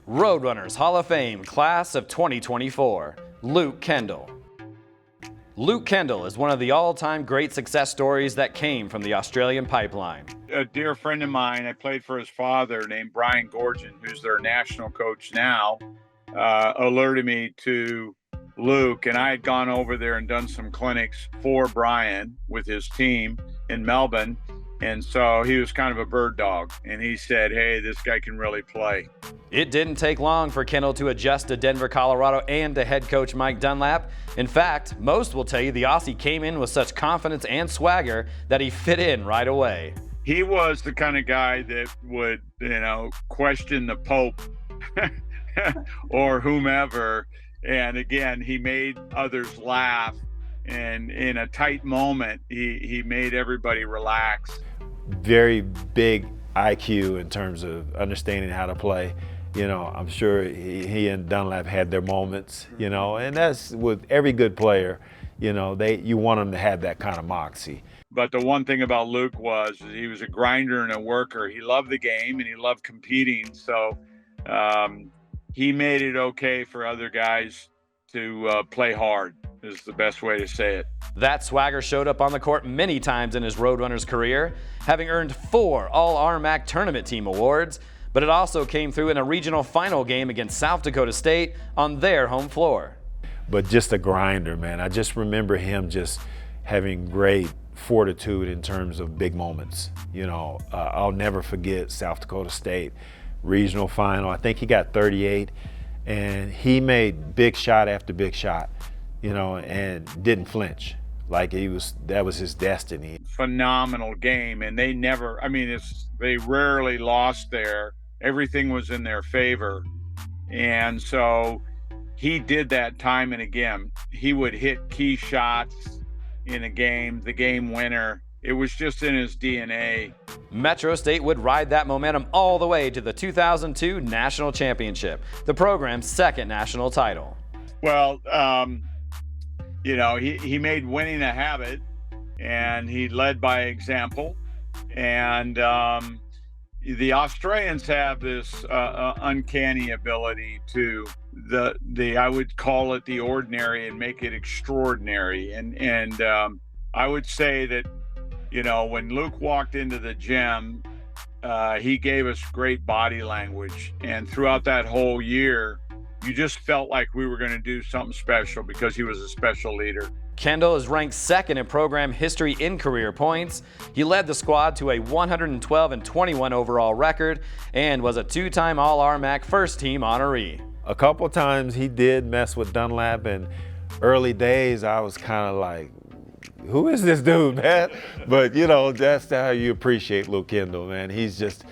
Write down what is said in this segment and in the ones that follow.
Roadrunners Hall of Fame Class of 2024, Luke Kendall. Luke Kendall is one of the all-time great success stories that came from the Australian pipeline. A dear friend of mine, I played for his father, named Brian Gorgon, who's their national coach now, alerted me to Luke, and I had gone over there and done some clinics for Brian with his team in Melbourne. And so he was kind of a bird dog, and he said, hey, this guy can really play. It didn't take long for Kendall to adjust to Denver, Colorado, and to head coach Mike Dunlap. In fact, most will tell you the Aussie came in with such confidence and swagger that he fit in right away. He was the kind of guy that would, question the Pope or whomever. And again, he made others laugh. And in a tight moment, he made everybody relax. Very big IQ in terms of understanding how to play. I'm sure he and Dunlap had their moments, and that's with every good player, you want them to have that kind of moxie. But the one thing about Luke was he was a grinder and a worker. He loved the game and he loved competing. So he made it okay for other guys to play hard, is the best way to say it. That swagger showed up on the court many times in his Roadrunners career, having earned 4 All-RMAC Tournament Team awards, but it also came through in a regional final game against South Dakota State on their home floor. But just a grinder, man. I just remember him just having great fortitude in terms of big moments. I'll never forget South Dakota State regional final. I think he got 38, and he made big shot after big shot, and didn't flinch. Like that was his destiny. Phenomenal game, and they rarely lost there. Everything was in their favor. And so he did that time and again. He would hit key shots in a game, the game winner. It was just in his DNA. Metro State would ride that momentum all the way to the 2002 National Championship, the program's second national title. Well, he made winning a habit, and he led by example. And the Australians have this uncanny ability to I would call it the ordinary and make it extraordinary. And I would say that, when Luke walked into the gym, he gave us great body language. And throughout that whole year, you just felt like we were going to do something special because he was a special leader. Kendall is ranked second in program history in career points. He led the squad to a 112-21 overall record and was a 2-time All-RMAC first team honoree. A couple times he did mess with Dunlap, and early days I was kind of like, who is this dude, man? But that's how you appreciate Luke Kendall, man. He's just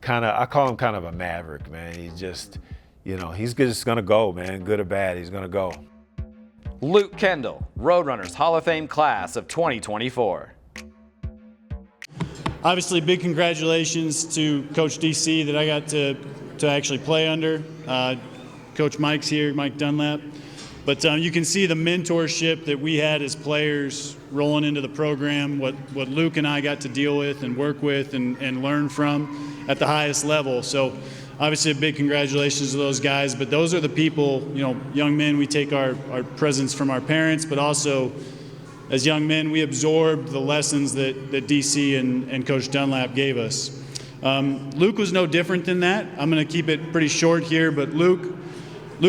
I call him kind of a maverick, man. He's just, he's just gonna go, man. Good or bad, he's gonna go. Luke Kendall, Roadrunners Hall of Fame Class of 2024. Obviously, big congratulations to Coach DC that I got to actually play under. Coach Mike's here, Mike Dunlap. But you can see the mentorship that we had as players rolling into the program, what Luke and I got to deal with and work with and learn from at the highest level. So obviously a big congratulations to those guys, but those are the people, young men, we take our presence from our parents, but also as young men, we absorbed the lessons that DC and Coach Dunlap gave us. Luke was no different than that. I'm gonna keep it pretty short here, but Luke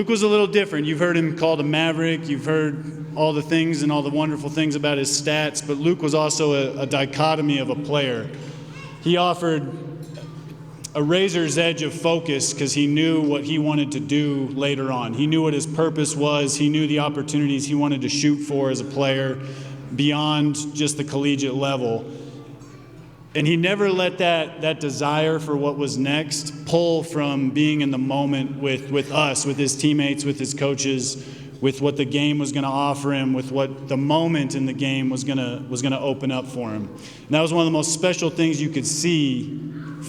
was a little different. You've heard him called a maverick. You've heard all the things and all the wonderful things about his stats, but Luke was also a dichotomy of a player. He offered a razor's edge of focus because he knew what he wanted to do later on. He knew what his purpose was. He knew the opportunities he wanted to shoot for as a player beyond just the collegiate level. And he never let that desire for what was next pull from being in the moment with us, with his teammates, with his coaches, with what the game was going to offer him, with what the moment in the game was going to open up for him. And that was one of the most special things you could see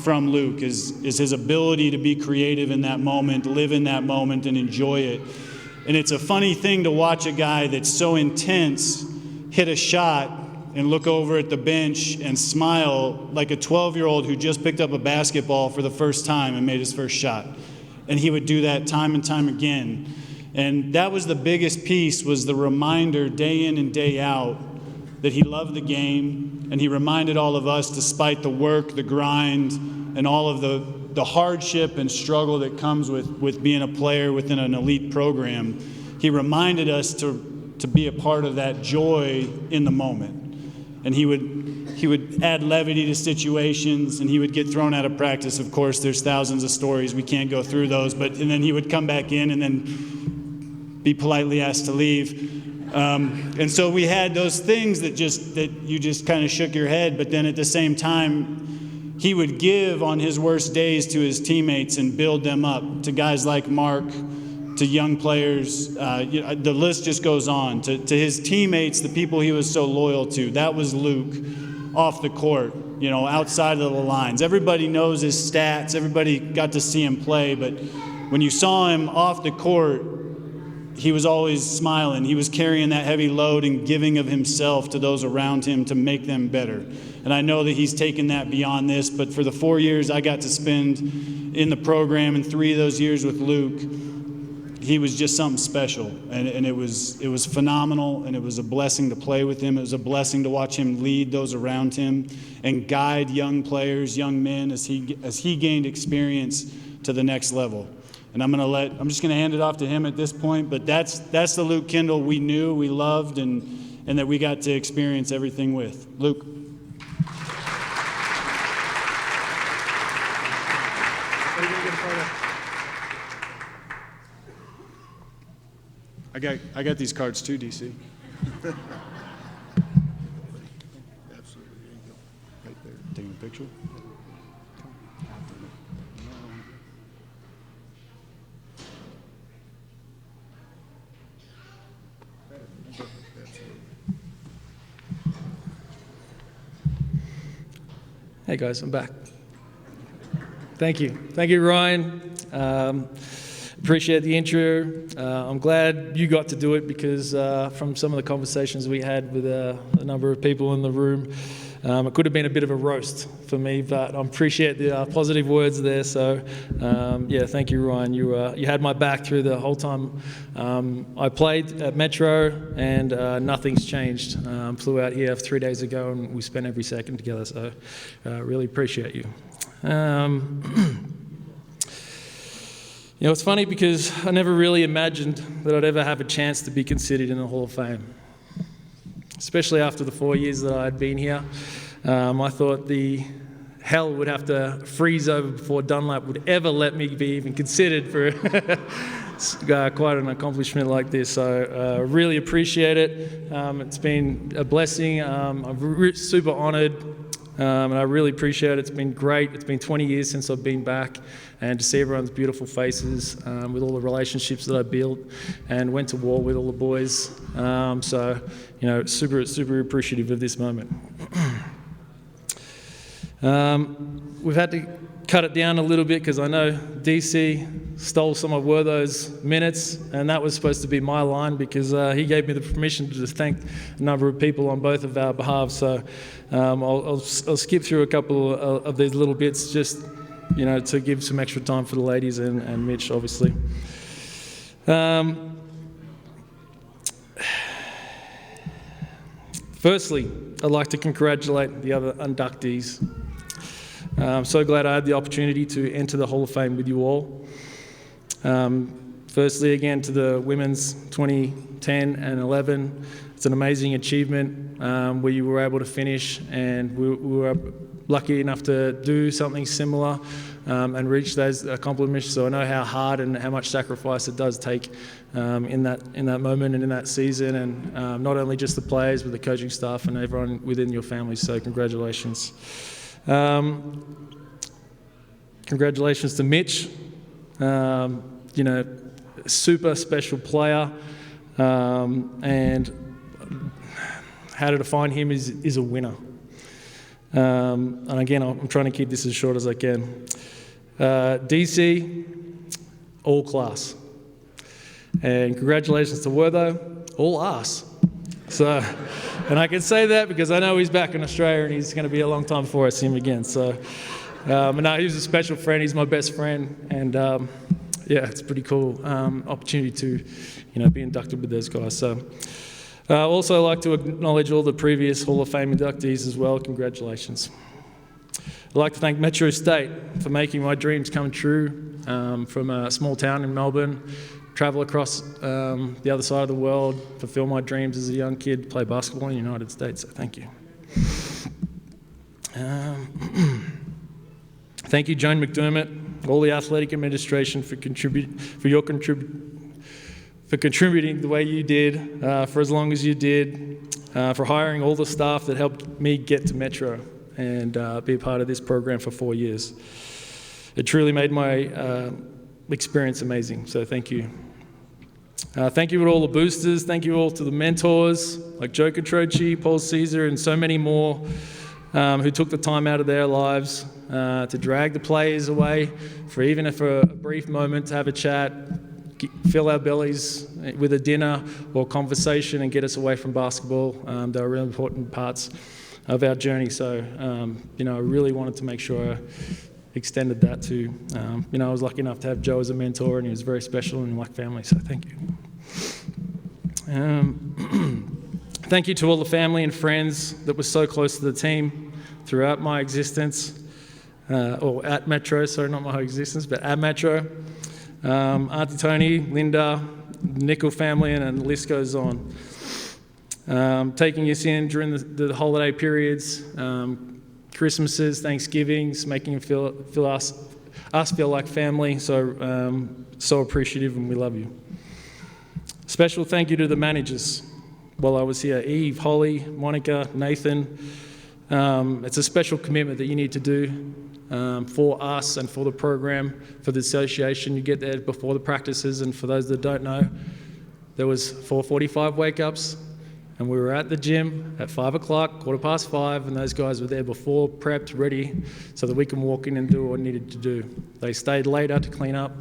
from Luke is his ability to be creative in that moment, live in that moment, and enjoy it. And it's a funny thing to watch a guy that's so intense hit a shot and look over at the bench and smile like a 12-year-old who just picked up a basketball for the first time and made his first shot. And he would do that time and time again. And that was the biggest piece, was the reminder day in and day out that he loved the game, and he reminded all of us, despite the work, the grind, and all of the hardship and struggle that comes with being a player within an elite program, he reminded us to be a part of that joy in the moment. And he would add levity to situations, and he would get thrown out of practice. Of course, there's thousands of stories. We can't go through those. And then he would come back in and then be politely asked to leave. And so we had those things that you just kind of shook your head. But then at the same time, he would give on his worst days to his teammates and build them up, to guys like Mark, to young players. The list just goes on. To his teammates, the people he was so loyal to. That was Luke off the court, outside of the lines. Everybody knows his stats. Everybody got to see him play. But when you saw him off the court, he was always smiling. He was carrying that heavy load and giving of himself to those around him to make them better. And I know that he's taken that beyond this, but for the 4 years I got to spend in the program, and 3 of those years with Luke, he was just something special. And it was phenomenal, and it was a blessing to play with him. It was a blessing to watch him lead those around him and guide young players, young men, as he gained experience to the next level. And I'm just gonna hand it off to him at this point, but that's the Luke Kendall we knew, we loved, and that we got to experience everything with. Luke. I got these cards too, DC. Absolutely. There you go. Right there. Taking a picture. Hey guys, I'm back. Thank you, Ryan. Appreciate the intro. I'm glad you got to do it, because from some of the conversations we had with a number of people in the room, it could have been a bit of a roast for me, but I appreciate the positive words there. So, yeah, thank you, Ryan. You had my back through the whole time I played at Metro, and nothing's changed. Flew out here 3 days ago, and we spent every second together. So, really appreciate you. It's funny because I never really imagined that I'd ever have a chance to be considered in the Hall of Fame, especially after the 4 years that I had been here. I thought the hell would have to freeze over before Dunlap would ever let me be even considered for quite an accomplishment like this. So really appreciate it. It's been a blessing. I'm super honored. And I really appreciate it. It's been great. It's been 20 years since I've been back, and to see everyone's beautiful faces with all the relationships that I built and went to war with all the boys. So, super appreciative of this moment. We've had to cut it down a little bit because I know DC stole some of Wertho's minutes, and that was supposed to be my line because he gave me the permission to just thank a number of people on both of our behalves. So I'll skip through a couple of these little bits just, to give some extra time for the ladies and Mitch, obviously. Firstly, I'd like to congratulate the other inductees. I'm so glad I had the opportunity to enter the Hall of Fame with you all. Firstly, again, to the women's 2010 and 11, it's an amazing achievement where you were able to finish, and we were lucky enough to do something similar and reach those accomplishments. So I know how hard and how much sacrifice it does take in that moment and in that season, and not only just the players, but the coaching staff and everyone within your family. So congratulations. Congratulations to Mitch. Super special player, and how to define him is a winner. And again, I'm trying to keep this as short as I can. DC, all class. And congratulations to Wertho, all ass. So, and I can say that because I know he's back in Australia and he's going to be a long time before I see him again. So, no, he was a special friend. He's my best friend, and yeah, it's a pretty cool opportunity to, be inducted with those guys. So also I'd like to acknowledge all the previous Hall of Fame inductees as well. Congratulations. I'd like to thank Metro State for making my dreams come true from a small town in Melbourne, travel across the other side of the world, fulfill my dreams as a young kid, play basketball in the United States. So thank you. Thank you, Joan McDermott, all the athletic administration for contributing the way you did, for as long as you did, for hiring all the staff that helped me get to Metro and be a part of this program for 4 years. It truly made my experience amazing, so thank you. Thank you to all the boosters, thank you all to the mentors like Joe Catroci, Paul Caesar, and so many more who took the time out of their lives to drag the players away for a brief moment to have a chat, fill our bellies with a dinner or conversation and get us away from basketball. They were really important parts of our journey. So, I really wanted to make sure I extended that to, I was lucky enough to have Joe as a mentor, and he was very special in my family, so thank you. Thank you to all the family and friends that were so close to the team throughout my existence, or at Metro, sorry, not my existence, but at Metro. Auntie Tony, Linda, Nickle family, and the list goes on. Taking us in during the holiday periods, Christmases, Thanksgivings, making us feel like family. So appreciative, and we love you. Special thank you to the managers while I was here: Eve, Holly, Monica, Nathan. It's a special commitment that you need to do for us and for the program, for the association. You get there before the practices, and for those that don't know, there was 4:45 wake-ups, and we were at the gym at 5 o'clock, 5:15, and those guys were there before, prepped, ready, so that we can walk in and do what we needed to do. They stayed later to clean up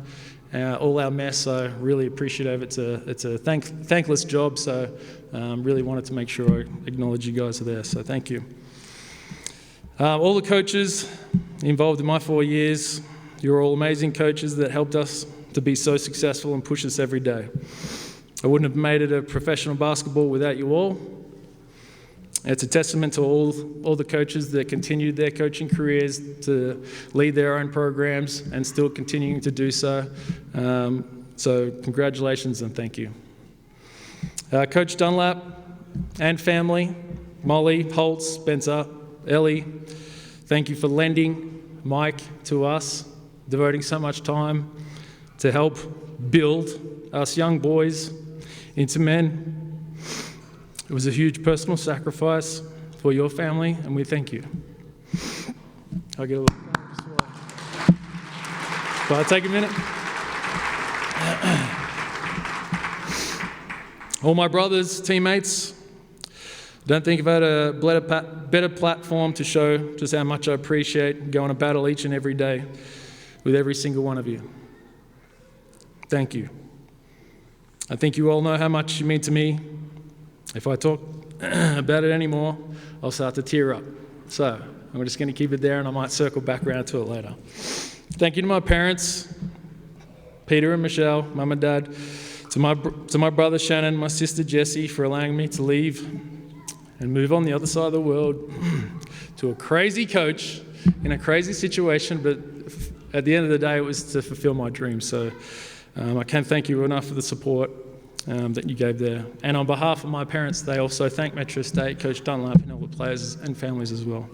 all our mess, so really appreciative. It's a thankless job, so really wanted to make sure I acknowledge you guys are there, so thank you. All the coaches involved in my 4 years, you're all amazing coaches that helped us to be so successful and push us every day. I wouldn't have made it a professional basketball without you all. It's a testament to all the coaches that continued their coaching careers to lead their own programs and still continuing to do so. So congratulations and thank you. Coach Dunlap and family, Molly, Holtz, Spencer, Ellie, thank you for lending Mike to us, devoting so much time to help build us young boys into men. It was a huge personal sacrifice for your family, and we thank you. I'll get a little. Will I take a minute? All my brothers, teammates, don't think I've had a better platform to show just how much I appreciate going to battle each and every day with every single one of you. Thank you. I think you all know how much you mean to me. If I talk about it anymore, I'll start to tear up. So I'm just going to keep it there, and I might circle back around to it later. Thank you to my parents, Peter and Michelle, Mum and Dad, to my brother Shannon, my sister Jessie, for allowing me to leave and move on the other side of the world to a crazy coach in a crazy situation, but at the end of the day, it was to fulfill my dreams. So I can't thank you enough for the support that you gave there. And on behalf of my parents, they also thank Metro State, Coach Dunlap, and all the players and families as well.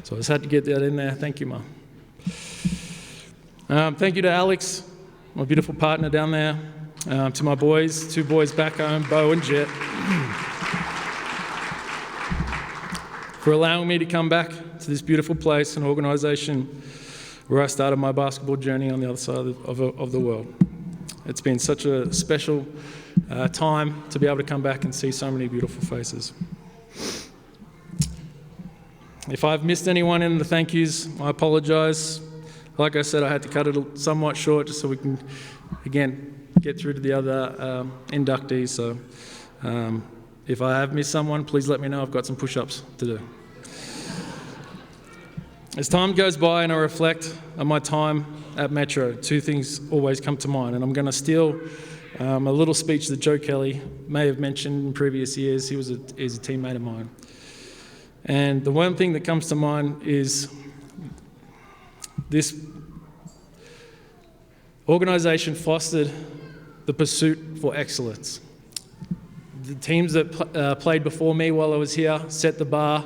So I just had to get that in there. Thank you, Mum. Thank you to Alex, my beautiful partner down there, to my boys, 2 boys back home, Bo and Jet, for allowing me to come back to this beautiful place and organisation where I started my basketball journey on the other side of the world. It's been such a special time to be able to come back and see so many beautiful faces. If I've missed anyone in the thank yous, I apologise. Like I said, I had to cut it somewhat short just so we can, again, get through to the other inductees. So if I have missed someone, please let me know. I've got some push-ups to do. As time goes by and I reflect on my time at Metro, two things always come to mind, and I'm going to steal a little speech that Joe Kelly may have mentioned in previous years. He's a teammate of mine. And the one thing that comes to mind is this organisation fostered the pursuit for excellence. The teams that played before me while I was here set the bar,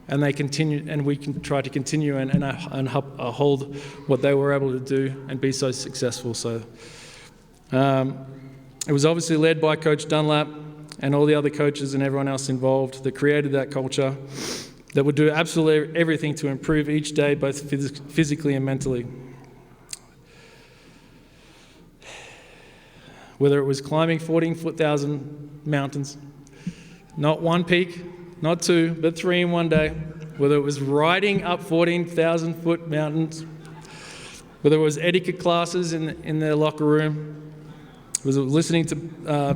and they continued, and we can try to continue and hold what they were able to do and be so successful. So it was obviously led by Coach Dunlap and all the other coaches and everyone else involved that created that culture that would do absolutely everything to improve each day, both physically and mentally. Whether it was climbing 14,000 mountains, not one peak, not two, but 3 in one day. Whether it was riding up 14,000-foot mountains, whether it was etiquette classes in their locker room, was it listening to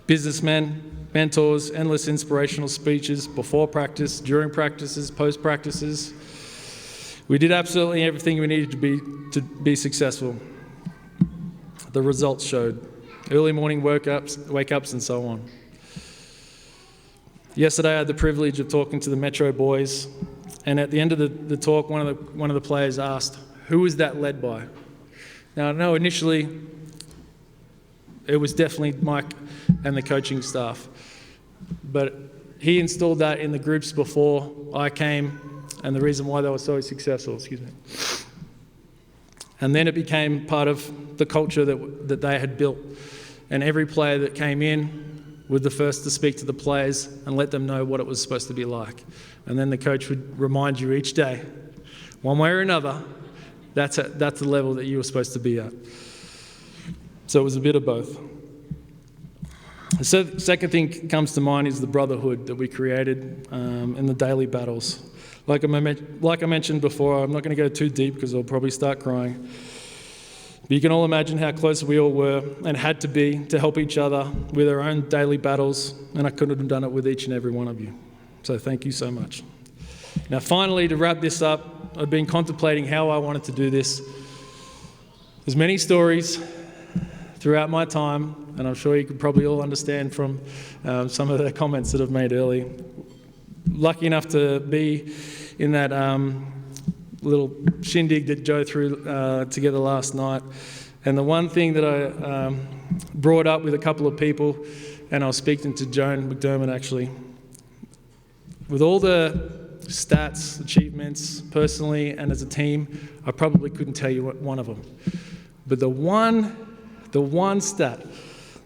businessmen, mentors, endless inspirational speeches before practice, during practices, post practices. We did absolutely everything we needed to be successful. The results showed. Early morning wake-ups and so on. Yesterday I had the privilege of talking to the Metro boys, and at the end of the talk, one of the players asked, "Who was that led by?" Now I know initially it was definitely Mike and the coaching staff, but he installed that in the groups before I came, and the reason why they were so successful, And then it became part of the culture that they had built. And every player that came in was the first to speak to the players and let them know what it was supposed to be like. And then the coach would remind you each day, one way or another, that's the level that you were supposed to be at. So it was a bit of both. The second thing that comes to mind is the brotherhood that we created in the daily battles. Like I mentioned before, I'm not going to go too deep because I'll probably start crying. But you can all imagine how close we all were and had to be to help each other with our own daily battles, and I couldn't have done it with each and every one of you. So thank you so much. Now finally, to wrap this up, I've been contemplating how I wanted to do this. There's many stories throughout my time, and I'm sure you can probably all understand from some of the comments that I've made earlier. Lucky enough to be in that little shindig that Joe threw together last night. And the one thing that I brought up with a couple of people, and I was speaking to Joan McDermott actually, with all the stats, achievements, personally and as a team, I probably couldn't tell you one of them. But the one stat,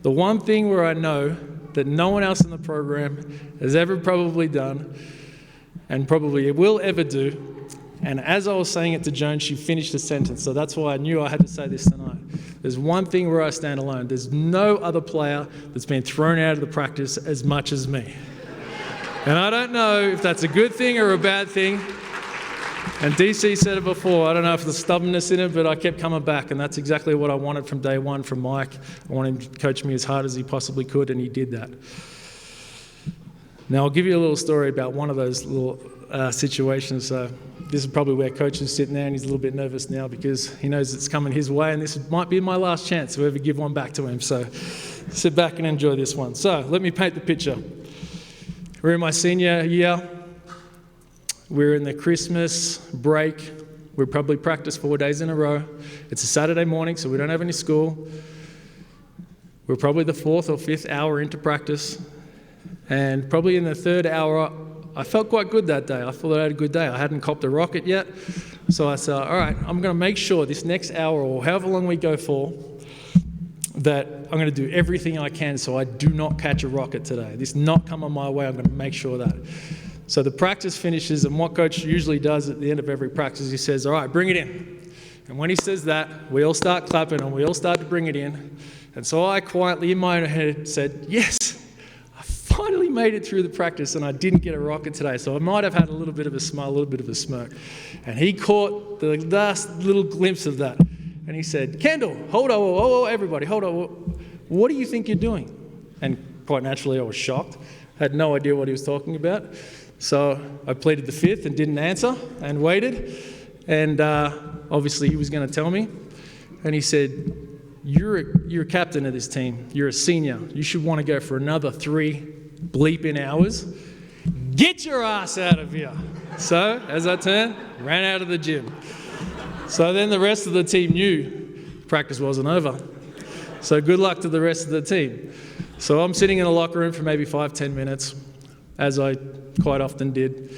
the one thing where I know that no one else in the program has ever probably done, and probably will ever do, and as I was saying it to Joan, she finished the sentence, so that's why I knew I had to say this tonight. There's one thing where I stand alone. There's no other player that's been thrown out of the practice as much as me. And I don't know if that's a good thing or a bad thing. And DC said it before, I don't know if there's stubbornness in it, but I kept coming back, and that's exactly what I wanted from day one from Mike. I wanted him to coach me as hard as he possibly could, and he did that. Now I'll give you a little story about one of those little situations. This is probably where Coach is sitting there, and he's a little bit nervous now because he knows it's coming his way, and this might be my last chance to ever give one back to him. So sit back and enjoy this one. So let me paint the picture. We're in my senior year. We're in the Christmas break. We probably practiced 4 days in a row. It's a Saturday morning, so we don't have any school. We're probably the 4th or 5th hour into practice. And probably in the 3rd hour, I felt quite good that day. I thought I had a good day. I hadn't copped a rocket yet. So I said, all right, I'm going to make sure this next hour or however long we go for, that I'm going to do everything I can so I do not catch a rocket today. This not come on my way. I'm going to make sure that. So the practice finishes, and what Coach usually does at the end of every practice, he says, all right, bring it in. And when he says that, we all start clapping and we all start to bring it in. And so I quietly in my own head said, yes, I finally made it through the practice and I didn't get a rocket today. So I might have had a little bit of a smile, a little bit of a smirk. And he caught the last little glimpse of that. And he said, Kendall, hold on, whoa, everybody, hold on. What do you think you're doing? And quite naturally, I was shocked. Had no idea what he was talking about. So I pleaded the fifth and didn't answer and waited. And obviously he was going to tell me. And he said, you're a captain of this team. You're a senior. You should want to go for another 3 bleeping hours. Get your ass out of here. So as I turned, ran out of the gym. So then the rest of the team knew practice wasn't over. So good luck to the rest of the team. So I'm sitting in the locker room for maybe 5-10 minutes, as I quite often did.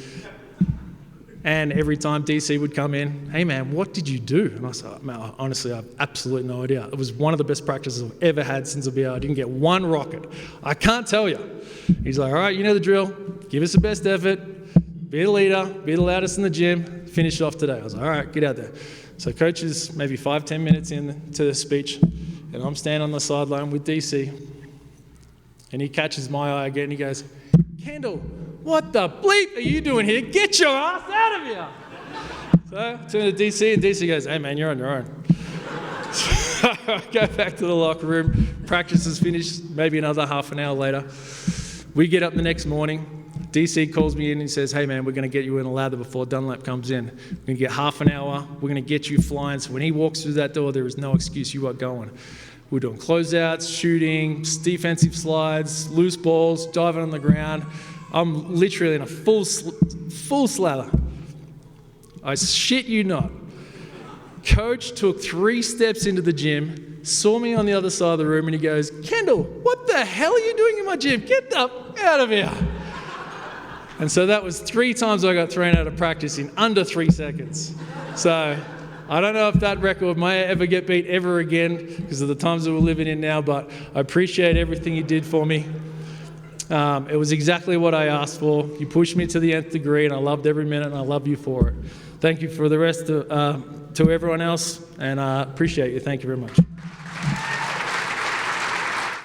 And every time DC would come in, hey man, what did you do? And I said, man, honestly, I have absolutely no idea. It was one of the best practices I've ever had since I've been here. I didn't get one rocket. I can't tell you. He's like, all right, you know the drill. Give us the best effort. Be the leader. Be the loudest in the gym. Finish it off today. I was like, all right, get out there. So coach is maybe 5-10 minutes into the speech, and I'm standing on the sideline with DC. And he catches my eye again. He goes, Kendall, what the bleep are you doing here? Get your ass out of here. So I turn to DC, and DC goes, hey man, you're on your own. So I go back to the locker room. Practice is finished, maybe another half an hour later. We get up the next morning. DC calls me in and he says, hey man, we're going to get you in a lather before Dunlap comes in. We're going to get half an hour. We're going to get you flying. So when he walks through that door, there is no excuse. You are going. We're doing closeouts, shooting, defensive slides, loose balls, diving on the ground. I'm literally in a full slather. I shit you not. Coach took 3 steps into the gym, saw me on the other side of the room, and he goes, Kendall, what the hell are you doing in my gym? Get the f out of here. And so that was 3 times I got thrown out of practice in under 3 seconds. So I don't know if that record may ever get beat ever again because of the times that we're living in now, but I appreciate everything you did for me. It was exactly what I asked for. You pushed me to the nth degree, and I loved every minute, and I love you for it. Thank you for the rest to everyone else, and I appreciate you. Thank you very much.